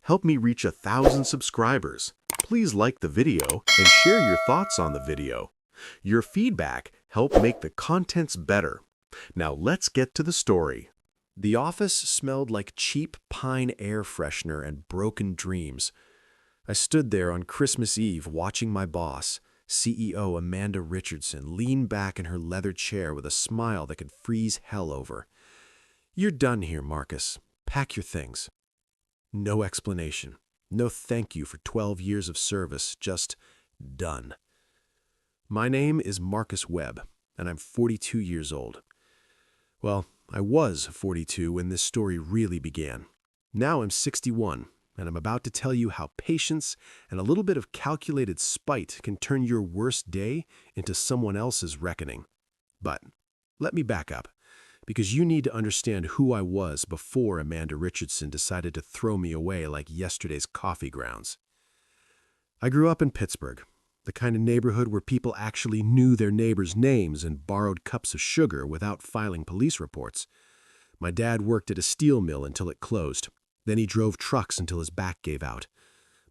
help me reach 1,000 subscribers. Please like the video and share your thoughts on the video. Your feedback helps make the contents better. Now let's get to the story. The office smelled like cheap pine air freshener and broken dreams. I stood there on Christmas Eve watching my boss, CEO Amanda Richardson, lean back in her leather chair with a smile that could freeze hell over. "You're done here, Marcus. Pack your things." No explanation. No thank you for 12 years of service, just done. My name is Marcus Webb, and I'm 42 years old. Well, I was 42 when this story really began. Now I'm 61, and I'm about to tell you how patience and a little bit of calculated spite can turn your worst day into someone else's reckoning. But let me back up, because you need to understand who I was before Amanda Richardson decided to throw me away like yesterday's coffee grounds. I grew up in Pittsburgh, the kind of neighborhood where people actually knew their neighbors' names and borrowed cups of sugar without filing police reports. My dad worked at a steel mill until it closed. Then he drove trucks until his back gave out.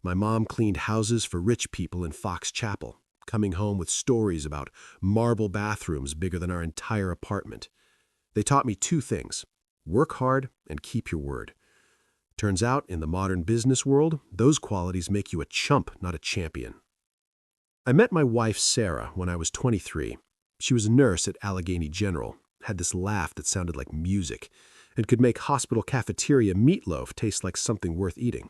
My mom cleaned houses for rich people in Fox Chapel, coming home with stories about marble bathrooms bigger than our entire apartment. They taught me two things: work hard and keep your word. Turns out, in the modern business world, those qualities make you a chump, not a champion. I met my wife, Sarah, when I was 23. She was a nurse at Allegheny General, had this laugh that sounded like music, and could make hospital cafeteria meatloaf taste like something worth eating.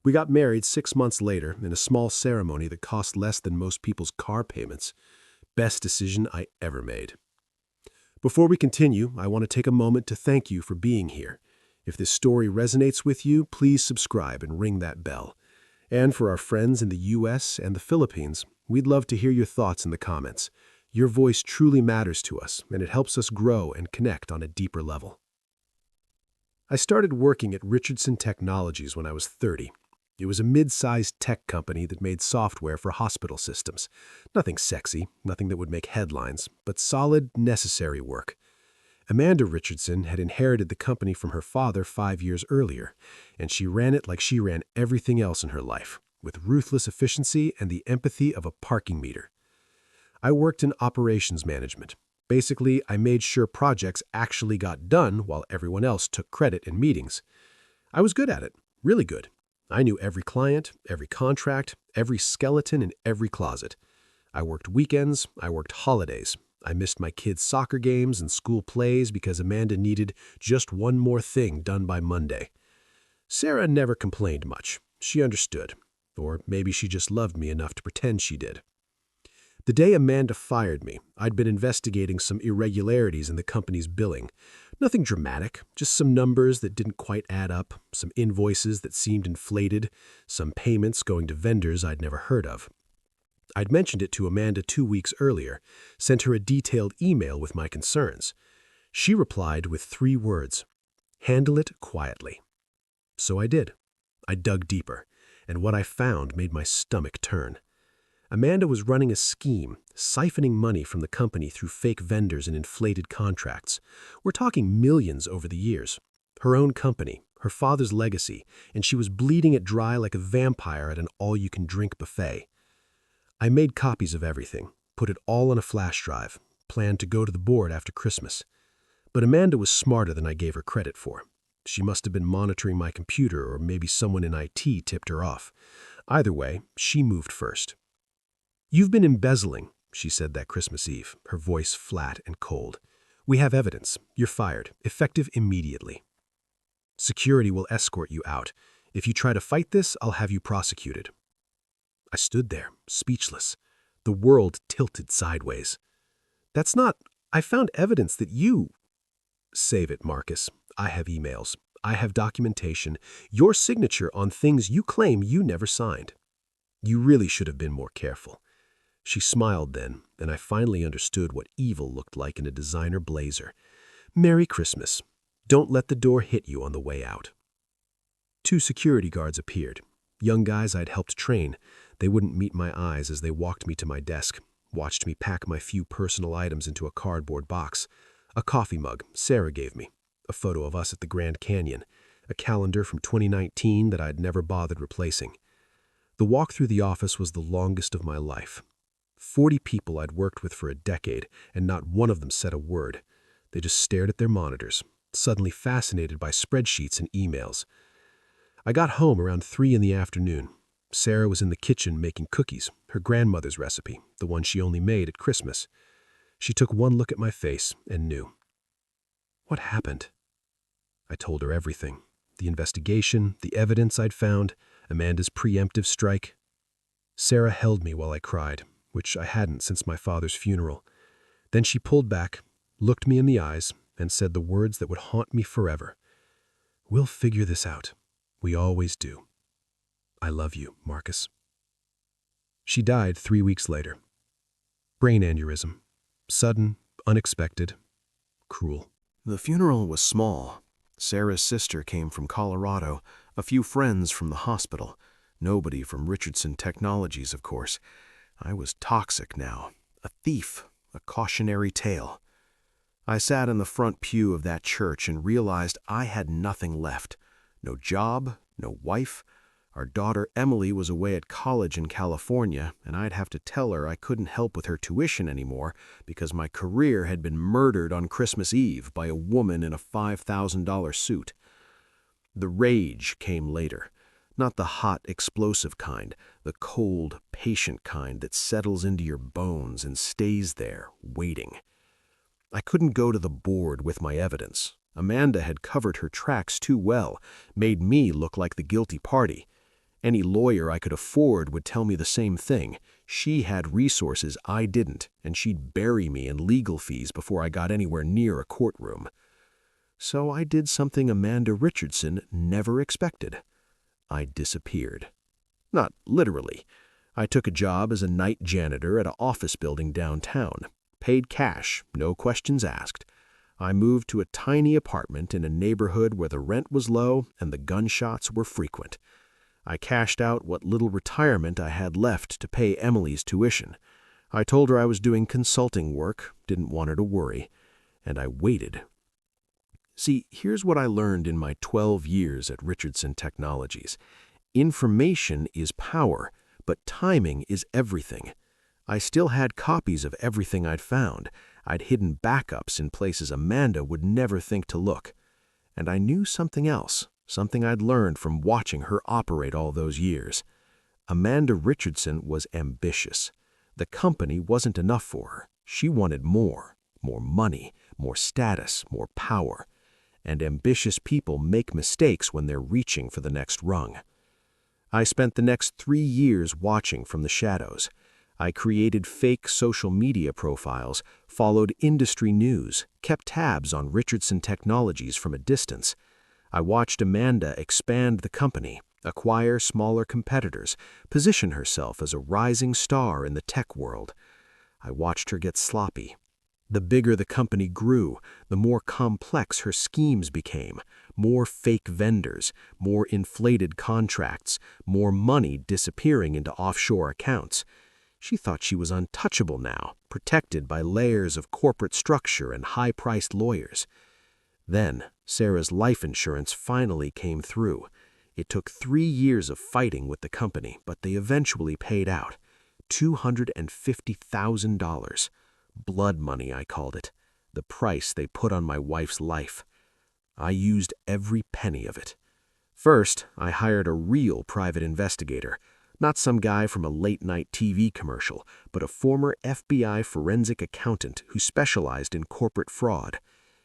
We got married 6 months later in a small ceremony that cost less than most people's car payments. Best decision I ever made. Before we continue, I want to take a moment to thank you for being here. If this story resonates with you, please subscribe and ring that bell. And for our friends in the US and the Philippines, we'd love to hear your thoughts in the comments. Your voice truly matters to us, and it helps us grow and connect on a deeper level. I started working at Richardson Technologies when I was 30. It was a mid-sized tech company that made software for hospital systems. Nothing sexy, nothing that would make headlines, but solid, necessary work. Amanda Richardson had inherited the company from her father 5 years earlier, and she ran it like she ran everything else in her life, with ruthless efficiency and the empathy of a parking meter. I worked in operations management. Basically, I made sure projects actually got done while everyone else took credit in meetings. I was good at it, really good. I knew every client, every contract, every skeleton in every closet. I worked weekends, I worked holidays. I missed my kids' soccer games and school plays because Amanda needed just one more thing done by Monday. Sarah never complained much. She understood. Or maybe she just loved me enough to pretend she did. The day Amanda fired me, I'd been investigating some irregularities in the company's billing. Nothing dramatic, just some numbers that didn't quite add up, some invoices that seemed inflated, some payments going to vendors I'd never heard of. I'd mentioned it to Amanda 2 weeks earlier, sent her a detailed email with my concerns. She replied with 3 words: "Handle it quietly." So I did. I dug deeper, and what I found made my stomach turn. Amanda was running a scheme, siphoning money from the company through fake vendors and inflated contracts. We're talking millions over the years. Her own company, her father's legacy, and she was bleeding it dry like a vampire at an all-you-can-drink buffet. I made copies of everything, put it all on a flash drive, planned to go to the board after Christmas. But Amanda was smarter than I gave her credit for. She must have been monitoring my computer, or maybe someone in IT tipped her off. Either way, she moved first. "You've been embezzling," she said that Christmas Eve, her voice flat and cold. "We have evidence. You're fired, effective immediately. Security will escort you out. If you try to fight this, I'll have you prosecuted." I stood there, speechless. The world tilted sideways. "That's not... I found evidence that you..." "Save it, Marcus. I have emails. I have documentation. Your signature on things you claim you never signed. You really should have been more careful." She smiled then, and I finally understood what evil looked like in a designer blazer. "Merry Christmas. Don't let the door hit you on the way out." 2 security guards appeared. Young guys I'd helped train. They wouldn't meet my eyes as they walked me to my desk, watched me pack my few personal items into a cardboard box. A coffee mug Sarah gave me, a photo of us at the Grand Canyon. a calendar from 2019 that I'd never bothered replacing. The walk through the office was the longest of my life. 40 people I'd worked with for a decade, and not one of them said a word. They just stared at their monitors, suddenly fascinated by spreadsheets and emails. I got home around 3 in the afternoon. Sarah was in the kitchen making cookies, her grandmother's recipe, the one she only made at Christmas. She took one look at my face and knew. What happened? I told her everything. The investigation, the evidence I'd found, Amanda's preemptive strike. Sarah held me while I cried, which I hadn't since my father's funeral. Then she pulled back, looked me in the eyes, and said the words that would haunt me forever. We'll figure this out. We always do. I love you, Marcus. She died 3 weeks later. Brain aneurysm. Sudden, unexpected, cruel. The funeral was small. Sarah's sister came from Colorado, a few friends from the hospital, nobody from Richardson Technologies, of course. I was toxic now, a thief, a cautionary tale. I sat in the front pew of that church and realized I had nothing left. No job, no wife. Our daughter Emily was away at college in California, and I'd have to tell her I couldn't help with her tuition anymore because my career had been murdered on Christmas Eve by a woman in a $5,000 suit. The rage came later. Not the hot, explosive kind, the cold, patient kind that settles into your bones and stays there, waiting. I couldn't go to the board with my evidence. Amanda had covered her tracks too well, made me look like the guilty party. Any lawyer I could afford would tell me the same thing. She had resources I didn't, and she'd bury me in legal fees before I got anywhere near a courtroom. So I did something Amanda Richardson never expected. I disappeared. Not literally. I took a job as a night janitor at an office building downtown. Paid cash, no questions asked. I moved to a tiny apartment in a neighborhood where the rent was low and the gunshots were frequent. I cashed out what little retirement I had left to pay Emily's tuition. I told her I was doing consulting work, didn't want her to worry, and I waited. See, here's what I learned in my 12 years at Richardson Technologies. Information is power, but timing is everything. I still had copies of everything I'd found. I'd hidden backups in places Amanda would never think to look. And I knew something else, something I'd learned from watching her operate all those years. Amanda Richardson was ambitious. The company wasn't enough for her. She wanted more money, more status, more power. And ambitious people make mistakes when they're reaching for the next rung. I spent the next 3 years watching from the shadows. I created fake social media profiles, followed industry news, kept tabs on Richardson Technologies from a distance. I watched Amanda expand the company, acquire smaller competitors, position herself as a rising star in the tech world. I watched her get sloppy. The bigger the company grew, the more complex her schemes became. More fake vendors, more inflated contracts, more money disappearing into offshore accounts. She thought she was untouchable now, protected by layers of corporate structure and high-priced lawyers. Then, Sarah's life insurance finally came through. It took 3 years of fighting with the company, but they eventually paid out. $250,000. Blood money, I called it. The price they put on my wife's life. I used every penny of it. First, I hired a real private investigator. Not some guy from a late-night TV commercial, but a former FBI forensic accountant who specialized in corporate fraud.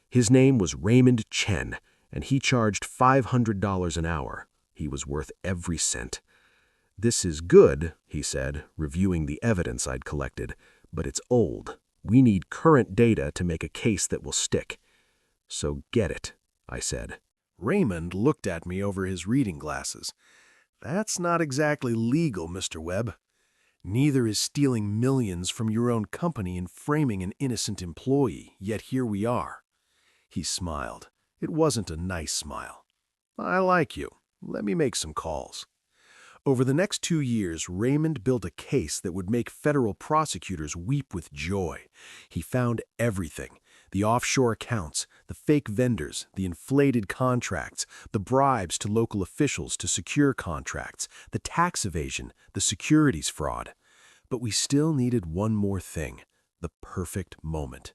His name was Raymond Chen, and he charged $500 an hour. He was worth every cent. "This is good," he said, reviewing the evidence I'd collected, "but it's old. We need current data to make a case that will stick." "So get it," I said. Raymond looked at me over his reading glasses. "That's not exactly legal, Mr. Webb. Neither is stealing millions from your own company and framing an innocent employee, yet here we are." He smiled. It wasn't a nice smile. "I like you. Let me make some calls." Over the next 2 years, Raymond built a case that would make federal prosecutors weep with joy. He found everything. The offshore accounts, the fake vendors, the inflated contracts, the bribes to local officials to secure contracts, the tax evasion, the securities fraud. But we still needed one more thing, the perfect moment.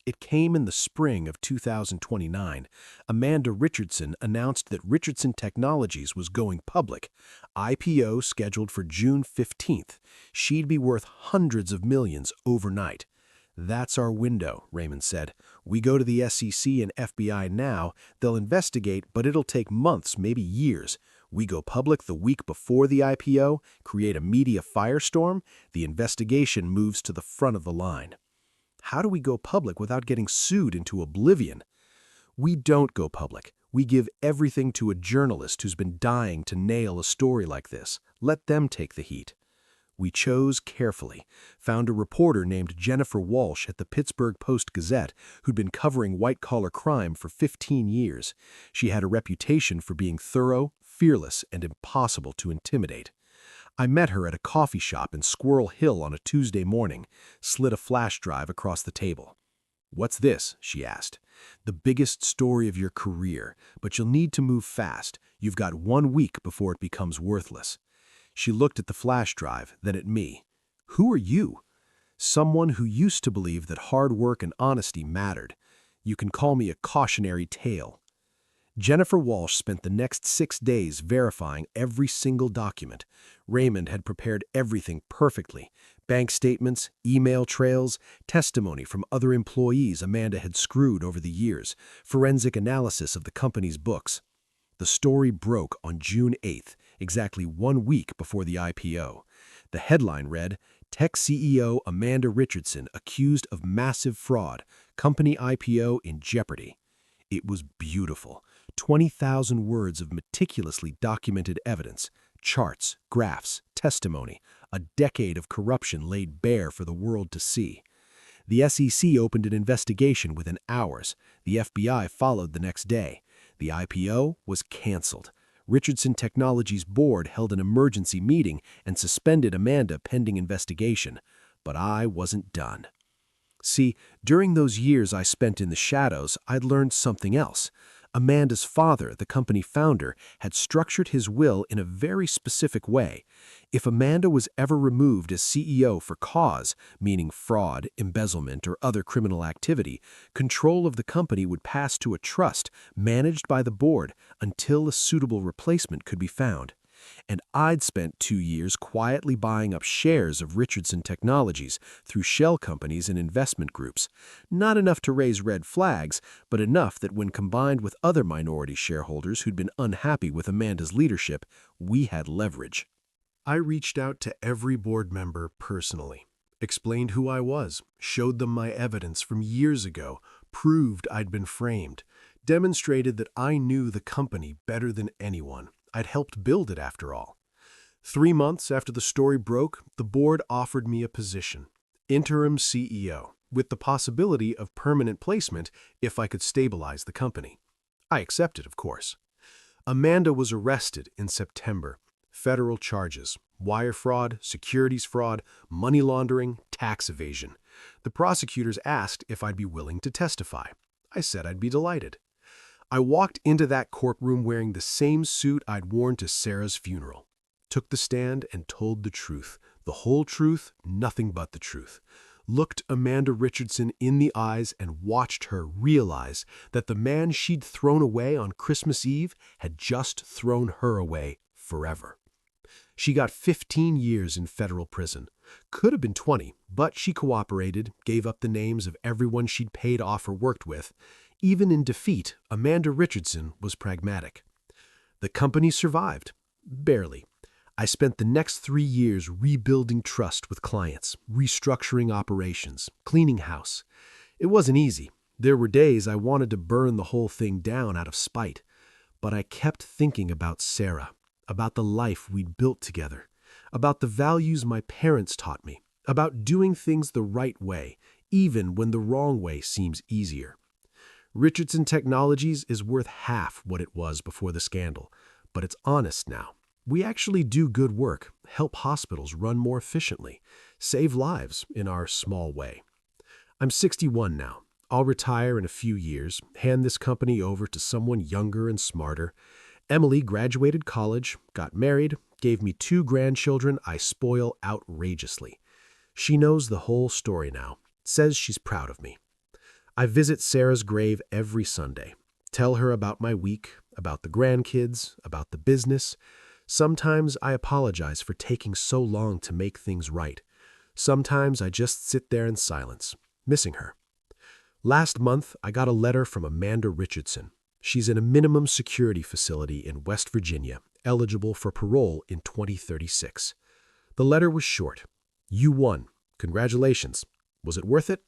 It came in the spring of 2029. Amanda Richardson announced that Richardson Technologies was going public. IPO scheduled for June 15th. She'd be worth hundreds of millions overnight. "That's our window," Raymond said. "We go to the SEC and FBI now. They'll investigate, but it'll take months, maybe years. We go public the week before the IPO, create a media firestorm. The investigation moves to the front of the line." How do we go public without getting sued into oblivion? We don't go public. We give everything to a journalist who's been dying to nail a story like this. Let them take the heat. We chose carefully, found a reporter named Jennifer Walsh at the Pittsburgh Post-Gazette who'd been covering white-collar crime for 15 years. She had a reputation for being thorough, fearless, and impossible to intimidate. I met her at a coffee shop in Squirrel Hill on a Tuesday morning, slid a flash drive across the table. "What's this?" she asked. "The biggest story of your career, but you'll need to move fast. You've got 1 week before it becomes worthless." She looked at the flash drive, then at me. "Who are you?" "Someone who used to believe that hard work and honesty mattered. You can call me a cautionary tale." Jennifer Walsh spent the next 6 days verifying every single document. Raymond had prepared everything perfectly. Bank statements, email trails, testimony from other employees Amanda had screwed over the years, forensic analysis of the company's books. The story broke on June 8th, exactly 1 week before the IPO. The headline read, "Tech CEO Amanda Richardson accused of massive fraud, company IPO in jeopardy." It was beautiful. 20,000 words of meticulously documented evidence, charts, graphs, testimony, a decade of corruption laid bare for the world to see. The SEC opened an investigation within hours. The FBI followed the next day. The IPO was canceled. Richardson Technologies' board held an emergency meeting and suspended Amanda pending investigation. But I wasn't done. See, during those years I spent in the shadows, I'd learned something else. Amanda's father, the company founder, had structured his will in a very specific way. If Amanda was ever removed as CEO for cause, meaning fraud, embezzlement, or other criminal activity, control of the company would pass to a trust managed by the board until a suitable replacement could be found. And I'd spent 2 years quietly buying up shares of Richardson Technologies through shell companies and investment groups. Not enough to raise red flags, but enough that when combined with other minority shareholders who'd been unhappy with Amanda's leadership, we had leverage. I reached out to every board member personally, explained who I was, showed them my evidence from years ago, proved I'd been framed, demonstrated that I knew the company better than anyone. I'd helped build it after all. 3 months after the story broke, the board offered me a position, interim CEO, with the possibility of permanent placement if I could stabilize the company. I accepted, of course. Amanda was arrested in September. Federal charges: wire fraud, securities fraud, money laundering, tax evasion. The prosecutors asked if I'd be willing to testify. I said I'd be delighted. I walked into that courtroom wearing the same suit I'd worn to Sarah's funeral, took the stand and told the truth, the whole truth, nothing but the truth, looked Amanda Richardson in the eyes and watched her realize that the man she'd thrown away on Christmas Eve had just thrown her away forever. She got 15 years in federal prison. Could have been 20, but she cooperated, gave up the names of everyone she'd paid off or worked with. Even in defeat, Amanda Richardson was pragmatic. The company survived. Barely. I spent the next 3 years rebuilding trust with clients, restructuring operations, cleaning house. It wasn't easy. There were days I wanted to burn the whole thing down out of spite. But I kept thinking about Sarah, about the life we'd built together, about the values my parents taught me, about doing things the right way, even when the wrong way seems easier. Richardson Technologies is worth half what it was before the scandal, but it's honest now. We actually do good work, help hospitals run more efficiently, save lives in our small way. I'm 61 now. I'll retire in a few years, hand this company over to someone younger and smarter. Emily graduated college, got married, gave me 2 grandchildren I spoil outrageously. She knows the whole story now, says she's proud of me. I visit Sarah's grave every Sunday, tell her about my week, about the grandkids, about the business. Sometimes I apologize for taking so long to make things right. Sometimes I just sit there in silence, missing her. Last month, I got a letter from Amanda Richardson. She's in a minimum security facility in West Virginia, eligible for parole in 2036. The letter was short. You won. Congratulations. Was it worth it?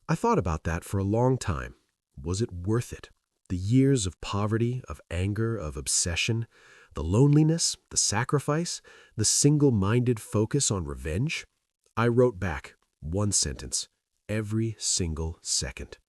I thought about that for a long time. Was it worth it? The years of poverty, of anger, of obsession, the loneliness, the sacrifice, the single-minded focus on revenge? I wrote back, 1 sentence, every single second.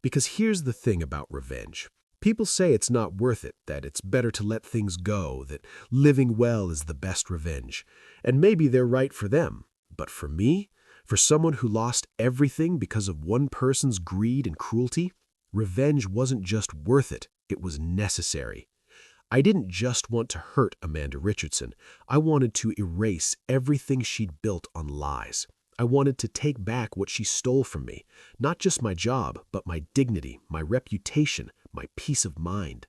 Because here's the thing about revenge. People say it's not worth it, that it's better to let things go, that living well is the best revenge. And maybe they're right for them. But for me, for someone who lost everything because of one person's greed and cruelty, revenge wasn't just worth it, it was necessary. I didn't just want to hurt Amanda Richardson. I wanted to erase everything she'd built on lies. I wanted to take back what she stole from me, not just my job, but my dignity, my reputation, my peace of mind.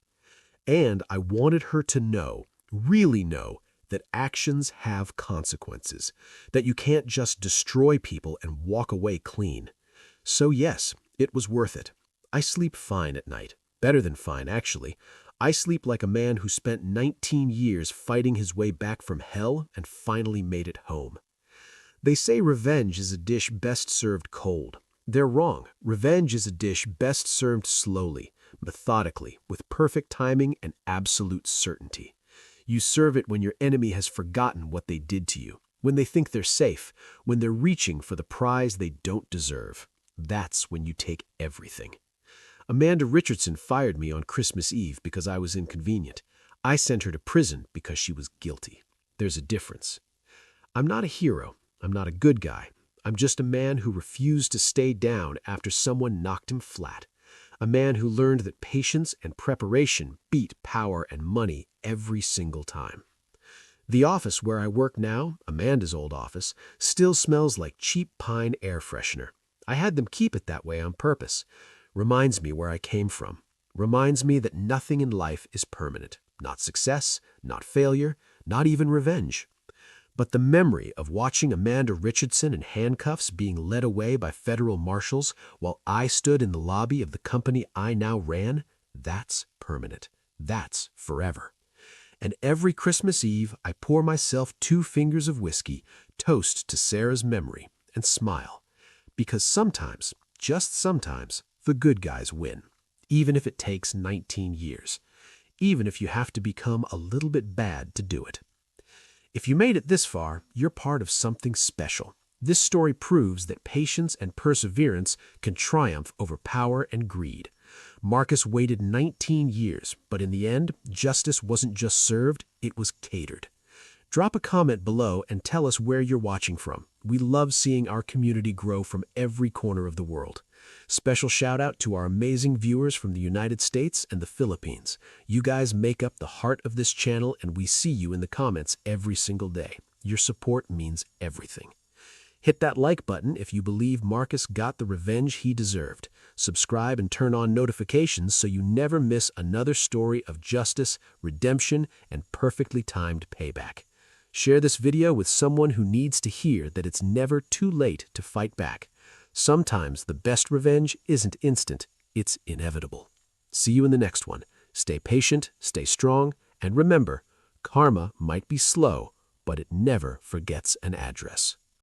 And I wanted her to know, really know, that actions have consequences, that you can't just destroy people and walk away clean. So yes, it was worth it. I sleep fine at night. Better than fine, actually. I sleep like a man who spent 19 years fighting his way back from hell and finally made it home. They say revenge is a dish best served cold. They're wrong. Revenge is a dish best served slowly, methodically, with perfect timing and absolute certainty. You serve it when your enemy has forgotten what they did to you, when they think they're safe, when they're reaching for the prize they don't deserve. That's when you take everything. Amanda Richardson fired me on Christmas Eve because I was inconvenient. I sent her to prison because she was guilty. There's a difference. I'm not a hero. I'm not a good guy. I'm just a man who refused to stay down after someone knocked him flat. A man who learned that patience and preparation beat power and money every single time. The office where I work now, Amanda's old office, still smells like cheap pine air freshener. I had them keep it that way on purpose. Reminds me where I came from. Reminds me that nothing in life is permanent. Not success, not failure, not even revenge. But the memory of watching Amanda Richardson in handcuffs being led away by federal marshals while I stood in the lobby of the company I now ran, that's permanent. That's forever. And every Christmas Eve, I pour myself 2 fingers of whiskey, toast to Sarah's memory, and smile. Because sometimes, just sometimes, the good guys win. Even if it takes 19 years. Even if you have to become a little bit bad to do it. If you made it this far, you're part of something special. This story proves that patience and perseverance can triumph over power and greed. Marcus waited 19 years, but in the end, justice wasn't just served, it was catered. Drop a comment below and tell us where you're watching from. We love seeing our community grow from every corner of the world. Special shout out to our amazing viewers from the United States and the Philippines. You guys make up the heart of this channel, and we see you in the comments every single day. Your support means everything. Hit that like button if you believe Marcus got the revenge he deserved. Subscribe and turn on notifications so you never miss another story of justice, redemption, and perfectly timed payback. Share this video with someone who needs to hear that it's never too late to fight back. Sometimes the best revenge isn't instant, it's inevitable. See you in the next one. Stay patient, stay strong, and remember, karma might be slow, but it never forgets an address.